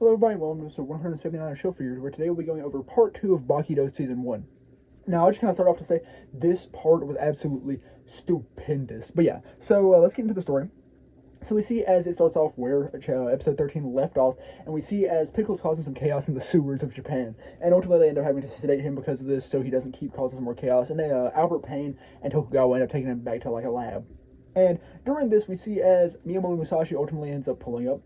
Hello everybody, welcome to episode 179 of Show for You, where today we'll be going over part 2 of Baki-Dou Season 1. Now, I'll just kind of start off to say, this part was absolutely stupendous. But yeah, so let's get into the story. So we see as it starts off where episode 13 left off, and we see as Pickle's causing some chaos in the sewers of Japan, and ultimately they end up having to sedate him because of this, so he doesn't keep causing some more chaos. And then Albert Payne and Tokugawa end up taking him back to like a lab. And during this, we see as Miyamoto Musashi ultimately ends up pulling up.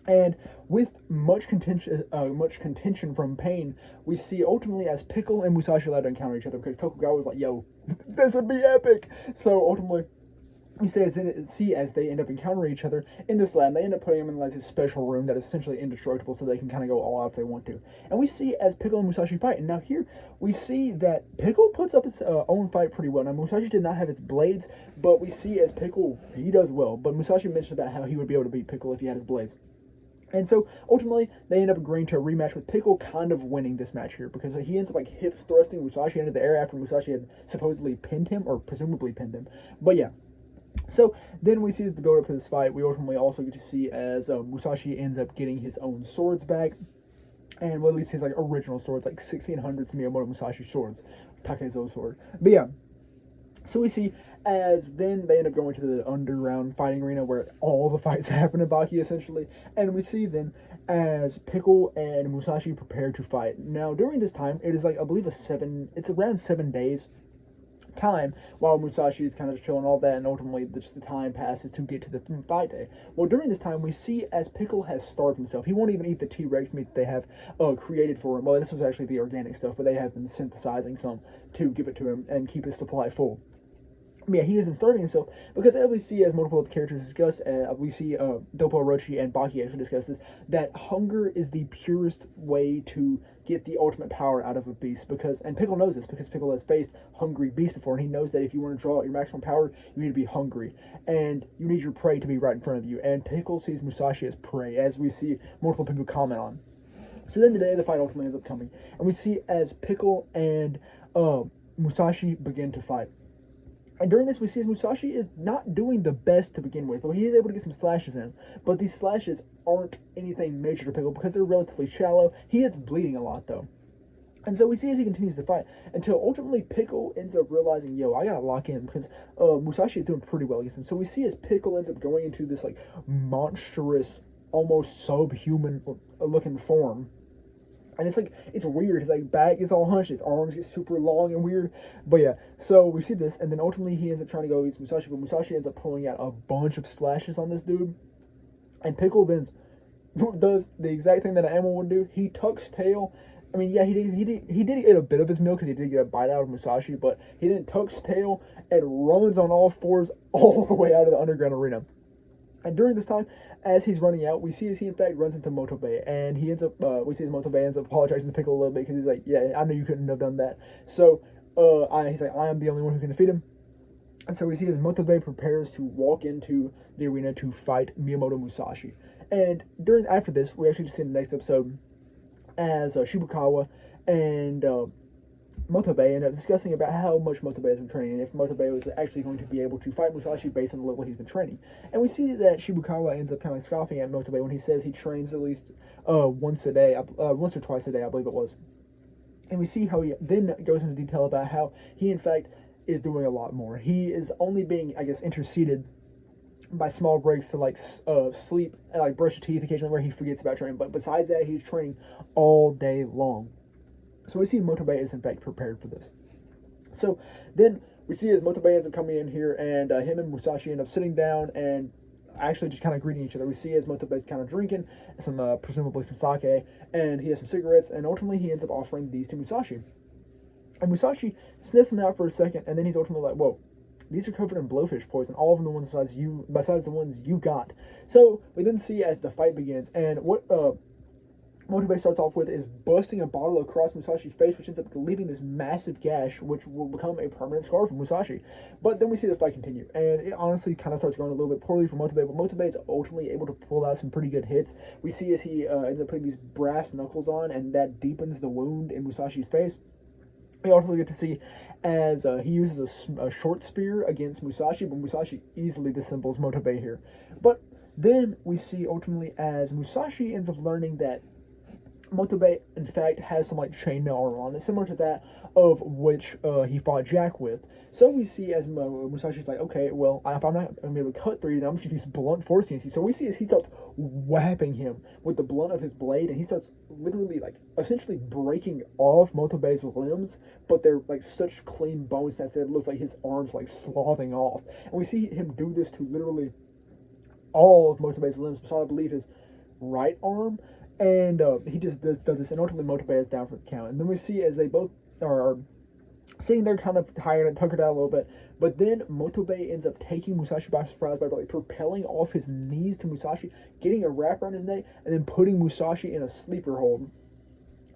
And with much contention from Pain, we see ultimately as Pickle and Musashi allowed to encounter each other because Tokugawa was like, "Yo, this would be epic." So ultimately, we see as they end up encountering each other in this lab. They end up putting them in like this special room that is essentially indestructible, so they can kind of go all out if they want to. And we see as Pickle and Musashi fight. And now here we see that Pickle puts up his own fight pretty well. Now Musashi did not have its blades, but we see as Pickle he does well. But Musashi mentioned about how he would be able to beat Pickle if he had his blades. And so, ultimately, they end up agreeing to a rematch with Pickle kind of winning this match here because he ends up, like, hip thrusting Musashi into the air after Musashi had supposedly pinned him, or presumably pinned him. But, yeah. So, then we see as the build-up to this fight, we ultimately also get to see as Musashi ends up getting his own swords back. And, well, at least his, like, original swords, like 1600s Miyamoto Musashi swords. Takezo sword. But, yeah. So we see as then they end up going to the underground fighting arena where all the fights happen in Baki essentially, and we see then as Pickle and Musashi prepare to fight. Now during this time, it is like I believe it's around 7 days time while Musashi is kind of chilling all that, and ultimately just the time passes to get to the fight day. Well, during this time we see as Pickle has starved himself. He won't even eat the T-Rex meat that they have created for him. Well, this was actually the organic stuff, but they have been synthesizing some to give it to him and keep his supply full. Yeah, he has been starving himself because as we see as multiple of the characters discuss, we see Dopo Orochi and Baki actually discuss this, that hunger is the purest way to get the ultimate power out of a beast, and Pickle knows this because Pickle has faced hungry beasts before, and he knows that if you want to draw out your maximum power, you need to be hungry, and you need your prey to be right in front of you, and Pickle sees Musashi as prey, as we see multiple people comment on. So then the day of the fight ultimately ends up coming, and we see as Pickle and Musashi begin to fight. And during this, we see as Musashi is not doing the best to begin with, but he is able to get some slashes in. But these slashes aren't anything major to Pickle because they're relatively shallow. He is bleeding a lot, though. And so we see as he continues to fight until ultimately Pickle ends up realizing, yo, I gotta lock in because Musashi is doing pretty well against him. So we see as Pickle ends up going into this like monstrous, almost subhuman looking form. And it's like, it's weird. His like back is all hunched, his arms get super long and weird. But yeah, so we see this, and then ultimately he ends up trying to go against Musashi, but Musashi ends up pulling out a bunch of slashes on this dude. And Pickle then does the exact thing that an animal would do. He tucks tail. I mean, yeah, he did get a bit of his meal because he did get a bite out of Musashi, but he then tucks tail and runs on all fours all the way out of the underground arena. And during this time, as he's running out, we see as he in fact runs into Motobei, and he ends up, we see as Motobei ends up apologizing to Pickle a little bit because he's like, yeah, I know you couldn't have done that. So, he's like, I am the only one who can defeat him. And so we see as Motobei prepares to walk into the arena to fight Miyamoto Musashi. And after this, we actually see in the next episode as Shibukawa and Motobei end up discussing about how much Motobei has been training and if Motobei was actually going to be able to fight Musashi based on the level he's been training. And we see that Shibukawa ends up kind of scoffing at Motobei when he says he trains at least once or twice a day, I believe it was. And we see how he then goes into detail about how he, in fact, is doing a lot more. He is only being, I guess, interceded by small breaks to like sleep and like brush his teeth occasionally where he forgets about training. But besides that, he's training all day long. So we see Motobei is in fact prepared for this. So then we see as Motobei ends up coming in here, and him and Musashi end up sitting down and actually just kind of greeting each other. We see as Motobei's kind of drinking some, presumably some sake, and he has some cigarettes, and ultimately he ends up offering these to Musashi. And Musashi sniffs them out for a second, and then he's ultimately like, whoa, these are covered in blowfish poison, all of them the ones besides the ones you got. So we then see as the fight begins, and what Motobei starts off with is busting a bottle across Musashi's face, which ends up leaving this massive gash, which will become a permanent scar for Musashi. But then we see the fight continue, and it honestly kind of starts going a little bit poorly for Motobei, but Motobei is ultimately able to pull out some pretty good hits. We see as he ends up putting these brass knuckles on, and that deepens the wound in Musashi's face. We also get to see as he uses a short spear against Musashi, but Musashi easily dissembles Motobei here. But Then we see ultimately as Musashi ends up learning that Motobe, in fact, has some like chainmail armor on it, similar to that of which he fought Jack with. So we see as Musashi's like, okay, well, if I'm not going to be able to cut through you, then I'm just going to use blunt force against you. So we see as he starts whapping him with the blunt of his blade, and he starts literally, like, essentially breaking off Motobe's limbs, but they're, like, such clean bone snaps that it looks like his arm's, like, sloughing off. And we see him do this to literally all of Motobe's limbs, besides, I believe, his right arm. And he just does this, and ultimately Motobe is down for the count. And then we see as they both are sitting there kind of tired and tuckered out a little bit, but then Motobe ends up taking Musashi by surprise by like propelling off his knees to Musashi, getting a wrap around his neck, and then putting Musashi in a sleeper hold.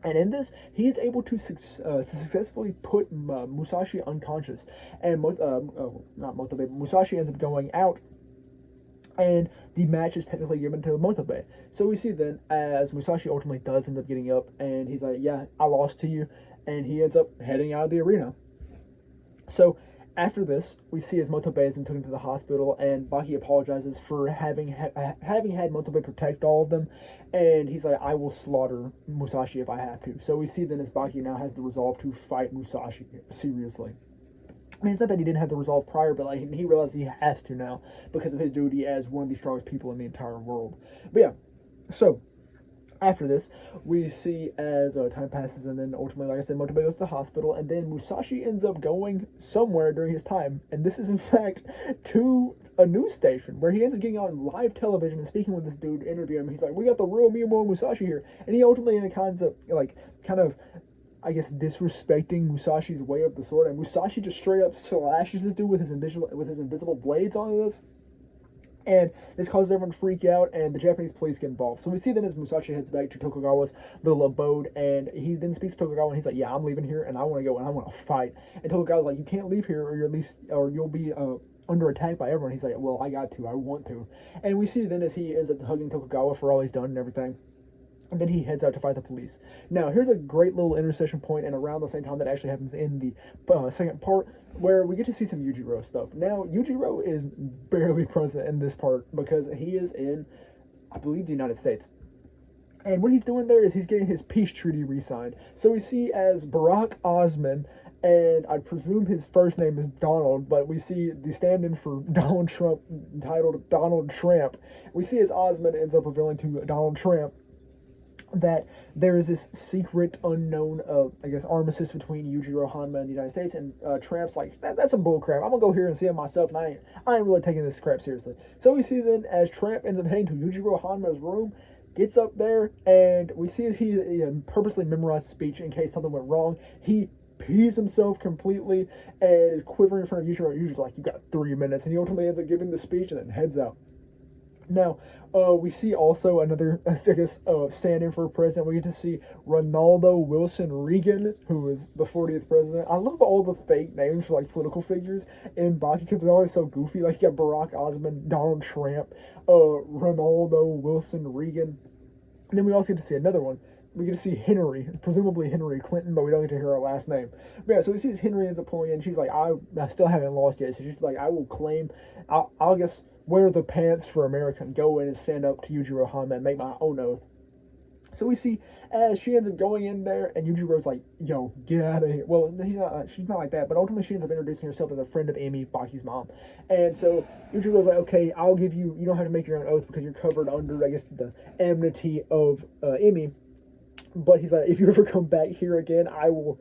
And in this, he is able to successfully put Musashi unconscious. And not Motobe, Musashi ends up going out, and the match is technically given to Motobe. So we see then as Musashi ultimately does end up getting up, and he's like, yeah, I lost to you, and he ends up heading out of the arena. So after this, we see as Motobe is then taken to the hospital, and Baki apologizes for having had Motobe protect all of them, and he's like, I will slaughter Musashi if I have to. So we see then as Baki now has the resolve to fight Musashi seriously. I mean, it's not that he didn't have the resolve prior, but like he realized he has to now because of his duty as one of the strongest people in the entire world. But yeah, so after this, we see as time passes, and then ultimately, like I said, Motobe goes to the hospital, and then Musashi ends up going somewhere during his time, and this is in fact to a news station where he ends up getting on live television and speaking with this dude, interviewing him. He's like, "We got the real Miyamoto Musashi here," and he ultimately kind of I guess disrespecting Musashi's way of the sword, and Musashi just straight up slashes this dude with his invisible blades onto this, and this causes everyone to freak out, and the Japanese police get involved. So we see then as Musashi heads back to Tokugawa's little abode, and he then speaks to Tokugawa, and he's like, "Yeah, I'm leaving here, and I want to go, and I want to fight." And Tokugawa's like, "You can't leave here, or you'll be under attack by everyone." He's like, "Well, I got to, I want to." And we see then as he ends up hugging Tokugawa for all he's done and everything. And then he heads out to fight the police. Now, here's a great little intercession point, and around the same time that actually happens in the second part, where we get to see some Yujiro stuff. Now, Yujiro is barely present in this part because he is in, I believe, the United States. And what he's doing there is he's getting his peace treaty re-signed. So we see as Barack Osman, and I presume his first name is Donald, but we see the stand-in for Donald Trump entitled Donald Trump. We see as Osman ends up revealing to Donald Trump that there is this secret, unknown, armistice between Yujiro Hanma and the United States, and Tramp's like, that's some bullcrap. I'm gonna go here and see it myself, and I ain't really taking this crap seriously. So we see then as Tramp ends up heading to Yujiro Hanma's room, gets up there, and we see as he purposely memorized speech in case something went wrong. He pees himself completely and is quivering in front of Yujiro. Yujiro's like, "You got 3 minutes," and he ultimately ends up giving the speech and then heads out. Now, we see also another, stand-in for president. We get to see Ronaldo Wilson Reagan, who is the 40th president. I love all the fake names for, like, political figures in Baki because they're always so goofy. Like, you got Barack Osman, Donald Trump, Ronaldo Wilson Reagan. And then we also get to see another one. We get to see Henry, presumably Hillary Clinton, but we don't get to hear her last name. But yeah, so we see this Henry ends up pulling in. She's like, I still haven't lost yet. So she's like, I will claim, I'll guess, wear the pants for America and go in and stand up to Yujiro Hanma and make my own oath. So we see as she ends up going in there, and Yujiro's like, "Yo, get out of here." Well, she's not like that, but ultimately she ends up introducing herself as a friend of Amy, Baki's mom. And so Yujiro's like, "Okay, I'll give you don't have to make your own oath because you're covered under, I guess, the enmity of Amy." But he's like, "If you ever come back here again, I will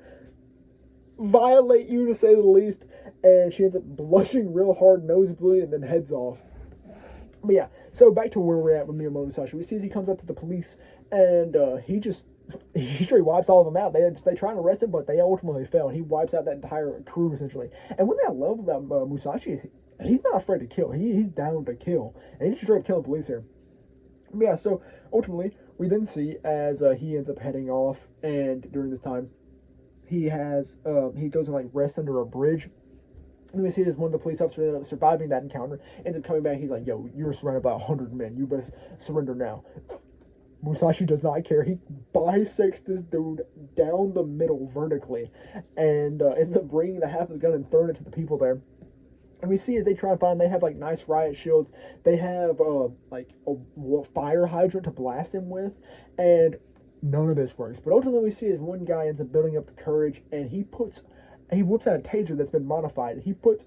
violate you, to say the least." And she ends up blushing real hard, nosebleed, and then heads off. But yeah, so back to where we're at with Miyamoto Musashi. We see as he comes up to the police, and he straight wipes all of them out. They try and arrest him, but they ultimately fail. He wipes out that entire crew, essentially. And one thing I love about Musashi is he's not afraid to kill. He's down to kill. And he's straight up killing police here. But yeah, so ultimately, we then see as he ends up heading off, and during this time, he goes and like rests under a bridge. And we see as one of the police officers ended up surviving that encounter, ends up coming back. He's like, "Yo, you're surrounded by 100 men. You best surrender now." Musashi does not care. He bisects this dude down the middle vertically, and ends up bringing the half of the gun and throwing it to the people there. And we see as they try and find, they have like nice riot shields. They have like a fire hydrant to blast him with, and none of this works. But ultimately, we see as one guy ends up building up the courage, and he whips out a taser that's been modified. He puts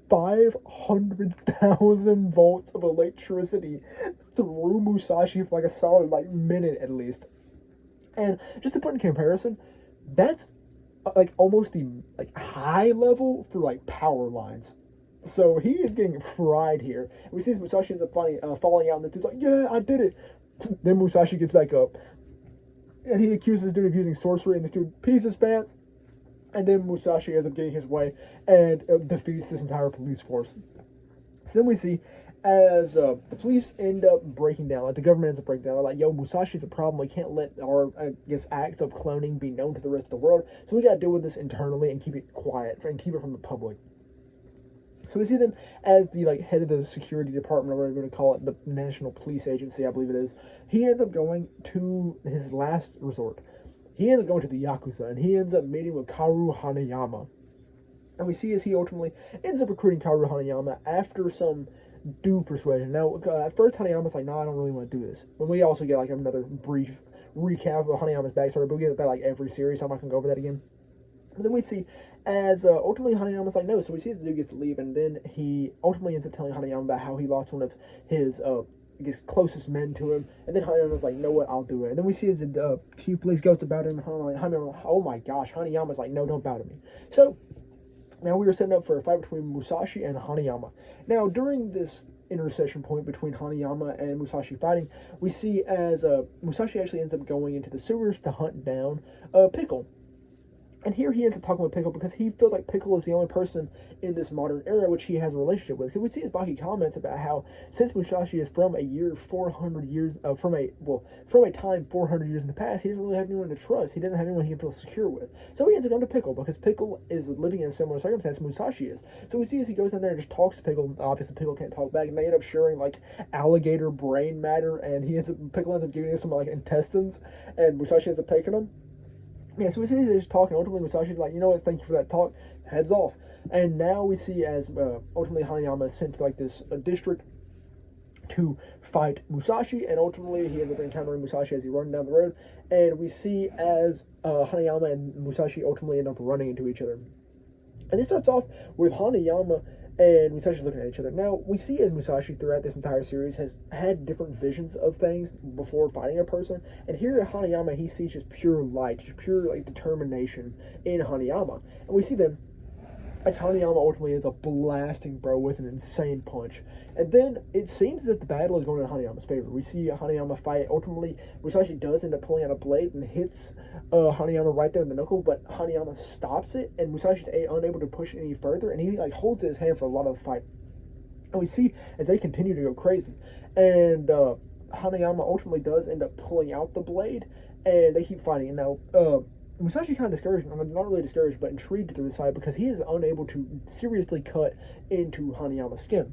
500,000 volts of electricity through Musashi for like a solid like minute at least. And just to put in comparison, that's like almost the like high level for like power lines. So he is getting fried here. And we see Musashi ends up falling out, and this dude's like, "Yeah, I did it." Then Musashi gets back up, and he accuses this dude of using sorcery, and this dude pees his pants. And then Musashi ends up getting his way and defeats this entire police force. So then we see as the police end up breaking down, like the government ends up breaking down, they're like, "Yo, Musashi's a problem. We can't let our, acts of cloning be known to the rest of the world. So we got to deal with this internally and keep it quiet and keep it from the public." So we see then as the like head of the security department, or whatever we're going to call it, the National Police Agency, I believe it is. He ends up going to his last resort. He ends up going to the Yakuza, and he ends up meeting with Kaoru Hanayama. And we see as he ultimately ends up recruiting Kaoru Hanayama after some due persuasion. Now, at first Hanayama's like, "No, I don't really want to do this." When we also get like another brief recap of Hanayama's backstory, but we get that like every series, so I'm not going to go over that again. But then we see as ultimately Hanayama's like, "No," so we see as the dude gets to leave, and then he ultimately ends up telling Hanayama about how he lost one of his closest men to him, and then Hanayama's like, "You know what, I'll do it." And then we see as the chief police goes to battle him, Hanayama's like, "Oh my gosh," Hanayama's like, "No, don't battle me." So now we are setting up for a fight between Musashi and Hanayama. Now during this intercession point between Hanayama and Musashi fighting, we see as Musashi actually ends up going into the sewers to hunt down Pickle. And here he ends up talking with Pickle because he feels like Pickle is the only person in this modern era which he has a relationship with. Because we see as Baki comments about how since Musashi is from a year 400 years from a time 400 years in the past, he doesn't really have anyone to trust. He doesn't have anyone he can feel secure with. So he ends up going to Pickle because Pickle is living in a similar circumstance Musashi is. So we see as he goes in there and just talks to Pickle. Obviously Pickle can't talk back, and they end up sharing like alligator brain matter, and Pickle ends up giving him some like intestines, and Musashi ends up taking them. Yeah, so we see they're just talking. Ultimately, Musashi's like, "You know what, thank you for that talk," heads off. And now we see as ultimately Hanayama is sent to like this district to fight Musashi, and ultimately he ends up encountering Musashi as he runs down the road. And we see as Hanayama and Musashi ultimately end up running into each other. And it starts off with Hanayama and Musashi looking at each other. Now, we see as Musashi throughout this entire series has had different visions of things before fighting a person. And here at Hanayama, he sees just pure light, just pure like determination in Hanayama. And we see them as Hanayama ultimately ends up blasting bro with an insane punch. And then it seems that the battle is going in Hanayama's favor. We see Hanayama fight. Ultimately, Musashi does end up pulling out a blade and hits Hanayama right there in the knuckle, but Hanayama stops it, and Musashi's unable to push it any further, and he like holds his hand for a lot of the fight. And we see as they continue to go crazy. And Hanayama ultimately does end up pulling out the blade, and they keep fighting. And now, Musashi kind of discouraged, not really discouraged, but intrigued through this fight because he is unable to seriously cut into Hanayama's skin.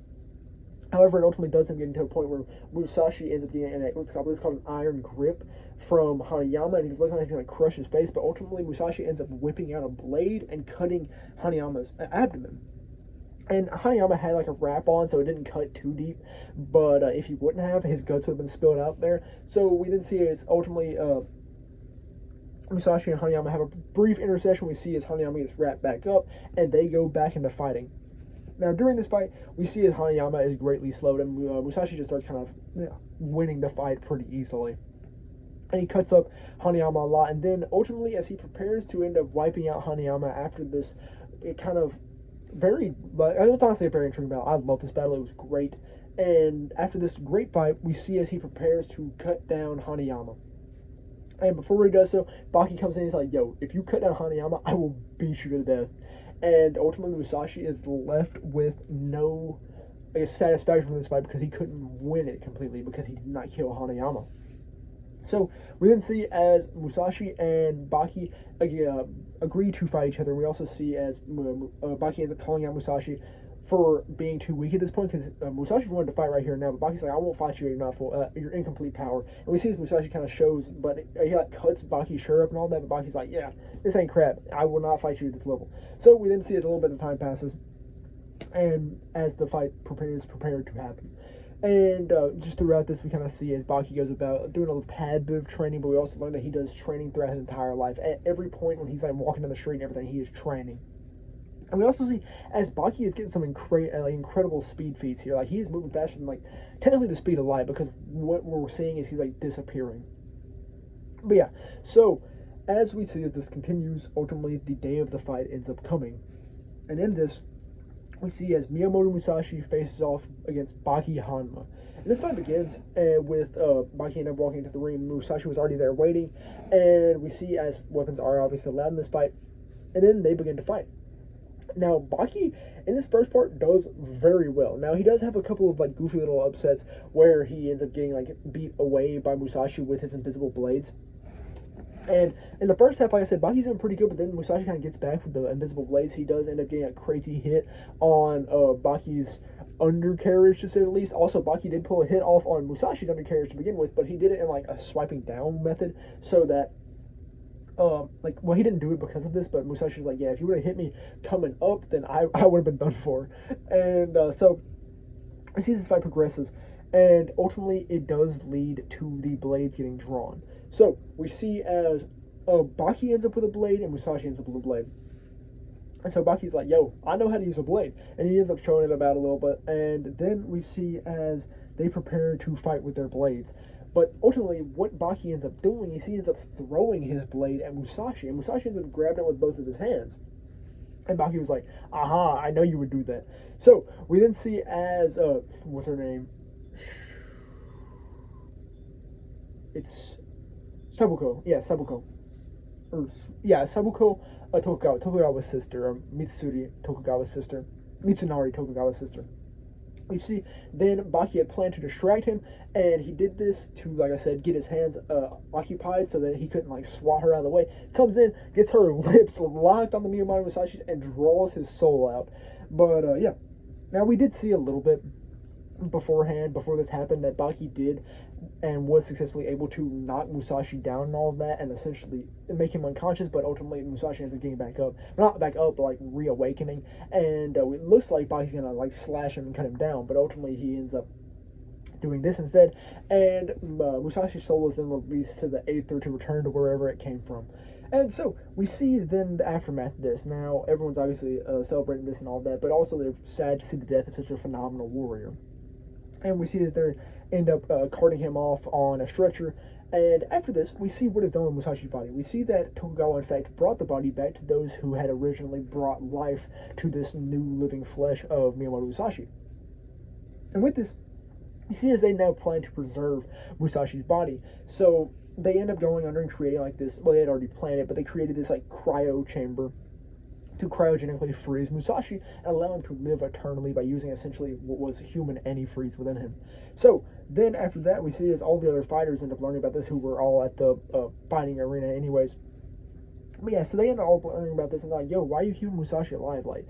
However, it ultimately does get into a point where Musashi ends up getting what's called an iron grip from Hanayama, and he's looking like he's going to crush his face, but ultimately Musashi ends up whipping out a blade and cutting Hanayama's abdomen. And Hanayama had like a wrap on, so it didn't cut too deep, but if he wouldn't have, his guts would have been spilled out there. So we then see is ultimately Musashi and Hanayama have a brief intercession. We see as Hanayama gets wrapped back up, and they go back into fighting. Now, during this fight, we see as Hanayama is greatly slowed, and Musashi just starts kind of winning the fight pretty easily. And he cuts up Hanayama a lot, and then ultimately, as he prepares to end up wiping out Hanayama after this, it kind of very, but I was honestly a very intriguing battle. I love this battle; it was great. And after this great fight, we see as he prepares to cut down Hanayama. And before he does so, Baki comes in and he's like, "Yo, if you cut down Hanayama, I will beat you to death." And ultimately, Musashi is left with no, satisfaction from this fight because he couldn't win it completely because he did not kill Hanayama. So we then see as Musashi and Baki agree to fight each other. We also see as Baki ends up calling out Musashi for being too weak at this point because Musashi wanted to fight right here and now, but Baki's like, "I won't fight you. You're not full. You're incomplete power." And we see as Musashi kind of shows, but he like cuts Baki's shirt up and all that. But Baki's like, "Yeah, this ain't crap. I will not fight you at this level." So we then see as a little bit of time passes, and as the fight is prepared to happen. And just throughout this, we kind of see as Baki goes about doing a tad bit of training, but we also learn that he does training throughout his entire life. At every point when he's like walking down the street and everything, he is training. And we also see as Baki is getting some incredible speed feats here. Like he is moving faster than like technically the speed of light, because what we're seeing is he's like disappearing. But yeah, so as we see as this continues, ultimately the day of the fight ends up coming, and in this, we see as Miyamoto Musashi faces off against Baki Hanma. And this fight begins with Baki and walking into the ring. Musashi was already there waiting, and we see as weapons are obviously allowed in this fight, and then they begin to fight. Now, Baki, in this first part, does very well. Now, he does have a couple of, like, goofy little upsets where he ends up getting, like, beat away by Musashi with his invisible blades. And in the first half, like I said, Baki's doing pretty good, but then Musashi kind of gets back with the invisible blades. He does end up getting a crazy hit on Baki's undercarriage, to say the least. Also, Baki did pull a hit off on Musashi's undercarriage to begin with, but he did it in, like, a swiping down method, so that he didn't do it because of this, but Musashi was like, yeah, if you would have hit me coming up, then I would have been done for. And so I see this fight progresses, and ultimately it does lead to the blades getting drawn. So we see as Baki ends up with a blade and Musashi ends up with a blade. And so Baki's like, yo, I know how to use a blade. And he ends up showing it about a little bit. And then we see as they prepare to fight with their blades. But ultimately, what Baki ends up doing is he ends up throwing his blade at Musashi. And Musashi ends up grabbing it with both of his hands. And Baki was like, aha, I know you would do that. So we then see as, what's her name? It's Sabuko. Yeah, Sabuko. Sabuko Tokugawa's sister, Mitsuri Tokugawa's sister, Mitsunari Tokugawa's sister. We see then Baki had planned to distract him, and he did this to, like I said, get his hands occupied so that he couldn't, like, swat her out of the way. Comes in, gets her lips locked on the Miyamoto Musashi's, and draws his soul out. But, yeah. Now, we did see a little bit before this happened, that Baki did and was successfully able to knock Musashi down and all of that, and essentially make him unconscious, but ultimately Musashi ends up getting back up. Not back up, but like reawakening, and it looks like Baki's gonna like slash him and cut him down, but ultimately he ends up doing this instead, and Musashi's soul is then released to the Aether to return to wherever it came from. And so we see then the aftermath of this. Now everyone's obviously celebrating this and all that, but also they're sad to see the death of such a phenomenal warrior. And we see as they end up carting him off on a stretcher. And after this, we see what is done with Musashi's body. We see that Tokugawa, in fact, brought the body back to those who had originally brought life to this new living flesh of Miyamoto Musashi. And with this, we see as they now plan to preserve Musashi's body. So they end up going under and creating like this, well, they had already planned it, but they created this like cryo chamber to cryogenically freeze Musashi and allow him to live eternally by using essentially what was human antifreeze within him. So then after that, we see as all the other fighters end up learning about this, who were all at the fighting arena anyways. But yeah, so they end up all learning about this and they're like, yo, why are you keeping Musashi alive? Like,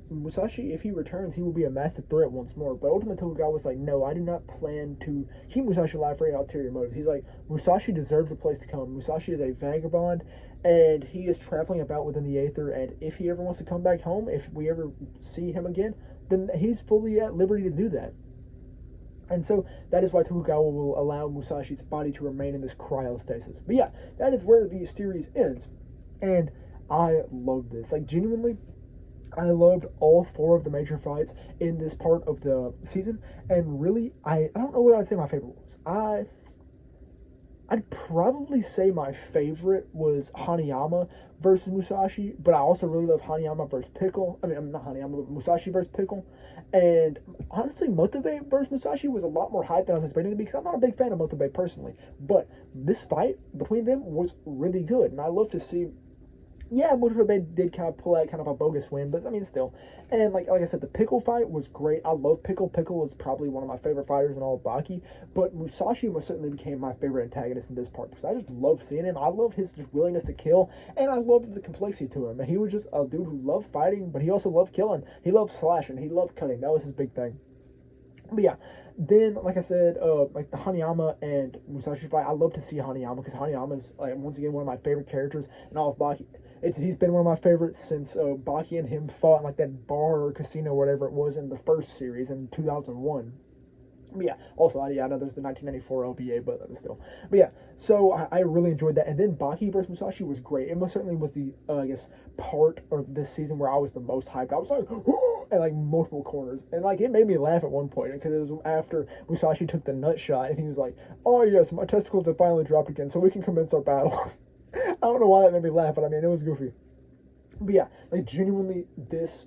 Musashi, if he returns, he will be a massive threat once more. But ultimately, Tokugawa was like, no, I do not plan to keep Musashi alive for any ulterior motive. He's like, Musashi deserves a place to come. Musashi is a vagabond, and he is traveling about within the Aether, and if he ever wants to come back home, if we ever see him again, then he's fully at liberty to do that. And so that is why Tokugawa will allow Musashi's body to remain in this cryostasis. But yeah, that is where the series ends. And I love this. Like, genuinely, I loved all 4 of the major fights in this part of the season, and really, I don't know what I'd say my favorite was. I'd probably say my favorite was Hanayama versus Musashi, but I also really love Hanayama versus Pickle. I mean, I'm not Hanayama, but Musashi versus Pickle. And honestly, Motobe versus Musashi was a lot more hype than I was expecting to be, because I'm not a big fan of Motobe personally. But this fight between them was really good, and I love to see. Yeah, Motobe did kind of pull out kind of a bogus win, but I mean, still. And like I said, the Pickle fight was great. I love Pickle. Pickle is probably one of my favorite fighters in all of Baki, but Musashi most certainly became my favorite antagonist in this part, because I just love seeing him. I love his just willingness to kill, and I loved the complexity to him. And he was just a dude who loved fighting, but he also loved killing. He loved slashing. He loved cutting. That was his big thing. But yeah, then like I said, like the Hanayama and Musashi fight, I love to see Hanayama because Hanayama is like once again one of my favorite characters in all of Baki. He's been one of my favorites since Baki and him fought in like that bar or casino, whatever it was in the first series in 2001. But yeah, also I know there's the 1994 OVA, but still. But yeah, so I really enjoyed that. And then Baki versus Musashi was great. It most certainly was the I guess part of this season where I was the most hyped. I was like, at like multiple corners, and like it made me laugh at one point because it was after Musashi took the nut shot, and he was like, "Oh yes, my testicles have finally dropped again, so we can commence our battle." I don't know why that made me laugh, but I mean it was goofy. But yeah, like genuinely, this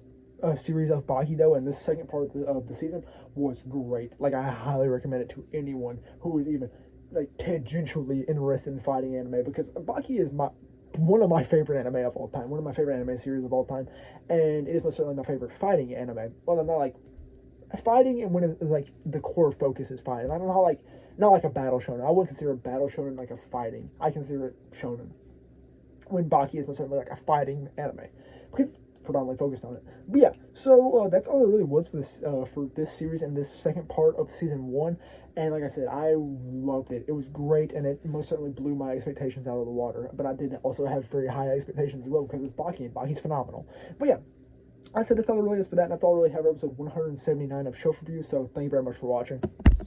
series of Baki-Dou and this second part of the season was great. Like I highly recommend it to anyone who is even like tangentially interested in fighting anime because Baki is my one of my favorite anime of all time, one of my favorite anime series of all time, and it is most certainly my favorite fighting anime. Well, I'm not like fighting and when it, like the core focus is fighting. I don't know how like not like a battle shonen. I wouldn't consider a battle shonen like a fighting. I consider it shonen when Baki is most certainly like a fighting anime because it's predominantly focused on it. But yeah, so that's all it really was for this series and this second part of season one. And like I said, I loved it. It was great, and it most certainly blew my expectations out of the water. But I did also have very high expectations as well because it's Baki, and Baki's phenomenal. But yeah, I said that's all it really is for that, and that's all I really have for episode 179 of Show Review. So thank you very much for watching.